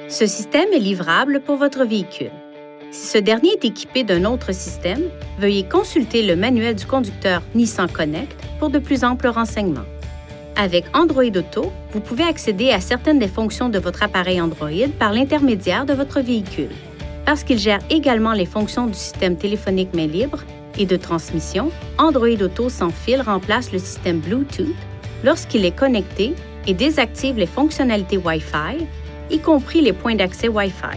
Ce système est livrable pour votre véhicule. Si ce dernier est équipé d'un autre système, veuillez consulter le manuel du conducteur Nissan Connect pour de plus amples renseignements. Avec Android Auto, vous pouvez accéder à certaines des fonctions de votre appareil Android par l'intermédiaire de votre véhicule. Parce qu'il gère également les fonctions du système téléphonique main libre et de transmission, Android Auto sans fil remplace le système Bluetooth lorsqu'il est connecté et désactive les fonctionnalités Wi-Fi, y compris les points d'accès Wi-Fi.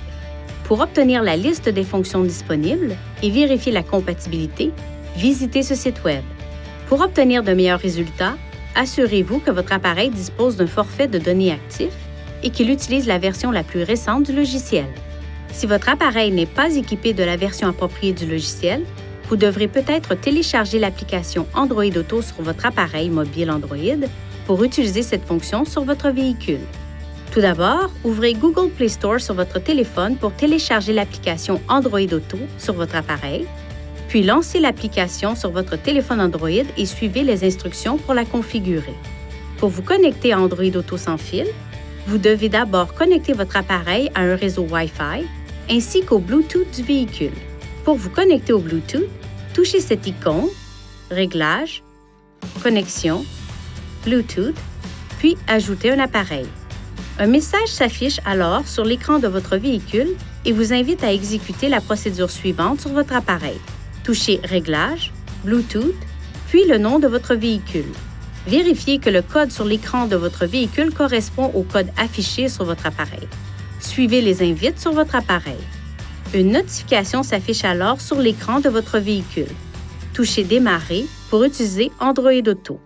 Pour obtenir la liste des fonctions disponibles et vérifier la compatibilité, visitez ce site Web. Pour obtenir de meilleurs résultats, assurez-vous que votre appareil dispose d'un forfait de données actif et qu'il utilise la version la plus récente du logiciel. Si votre appareil n'est pas équipé de la version appropriée du logiciel, vous devrez peut-être télécharger l'application Android Auto sur votre appareil mobile Android pour utiliser cette fonction sur votre véhicule. Tout d'abord, ouvrez Google Play Store sur votre téléphone pour télécharger l'application Android Auto sur votre appareil, puis lancez l'application sur votre téléphone Android et suivez les instructions pour la configurer. Pour vous connecter à Android Auto sans fil, vous devez d'abord connecter votre appareil à un réseau Wi-Fi ainsi qu'au Bluetooth du véhicule. Pour vous connecter au Bluetooth, touchez cette icône « Réglages »,« Connexion »,« Bluetooth », puis ajoutez un appareil. Un message s'affiche alors sur l'écran de votre véhicule et vous invite à exécuter la procédure suivante sur votre appareil. Touchez « Réglages »,« Bluetooth », puis le nom de votre véhicule. Vérifiez que le code sur l'écran de votre véhicule correspond au code affiché sur votre appareil. Suivez les invites sur votre appareil. Une notification s'affiche alors sur l'écran de votre véhicule. Touchez « Démarrer » pour utiliser Android Auto.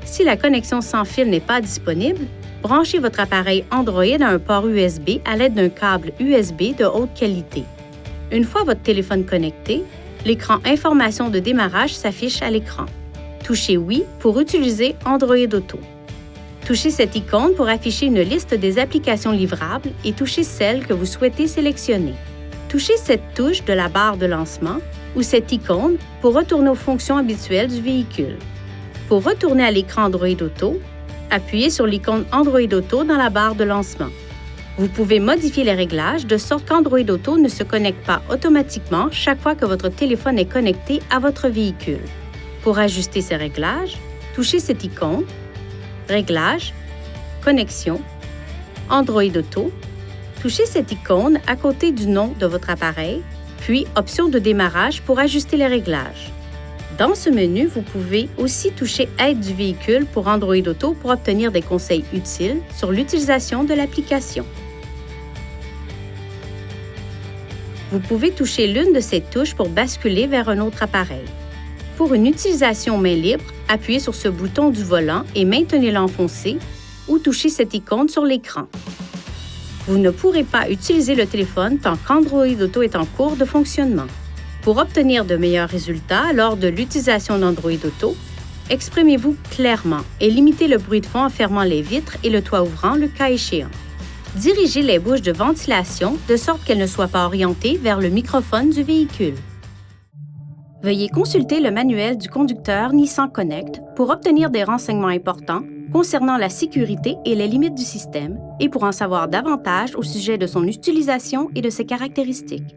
Si la connexion sans fil n'est pas disponible, branchez votre appareil Android à un port USB à l'aide d'un câble USB de haute qualité. Une fois votre téléphone connecté, l'écran Information de démarrage s'affiche à l'écran. Touchez « Oui » pour utiliser Android Auto. Touchez cette icône pour afficher une liste des applications livrables et touchez celle que vous souhaitez sélectionner. Touchez cette touche de la barre de lancement ou cette icône pour retourner aux fonctions habituelles du véhicule. Pour retourner à l'écran Android Auto, appuyez sur l'icône Android Auto dans la barre de lancement. Vous pouvez modifier les réglages de sorte qu'Android Auto ne se connecte pas automatiquement chaque fois que votre téléphone est connecté à votre véhicule. Pour ajuster ces réglages, touchez cette icône « Réglages »,« Connexion »,« Android Auto », touchez cette icône à côté du nom de votre appareil, puis « Options de démarrage » pour ajuster les réglages. Dans ce menu, vous pouvez aussi toucher « Aide du véhicule » pour Android Auto pour obtenir des conseils utiles sur l'utilisation de l'application. Vous pouvez toucher l'une de ces touches pour basculer vers un autre appareil. Pour une utilisation main libre, appuyez sur ce bouton du volant et maintenez-le enfoncé ou touchez cette icône sur l'écran. Vous ne pourrez pas utiliser le téléphone tant qu'Android Auto est en cours de fonctionnement. Pour obtenir de meilleurs résultats lors de l'utilisation d'Android Auto, exprimez-vous clairement et limitez le bruit de fond en fermant les vitres et le toit ouvrant le cas échéant. Dirigez les bouches de ventilation de sorte qu'elles ne soient pas orientées vers le microphone du véhicule. Veuillez consulter le manuel du conducteur Nissan Connect pour obtenir des renseignements importants concernant la sécurité et les limites du système et pour en savoir davantage au sujet de son utilisation et de ses caractéristiques.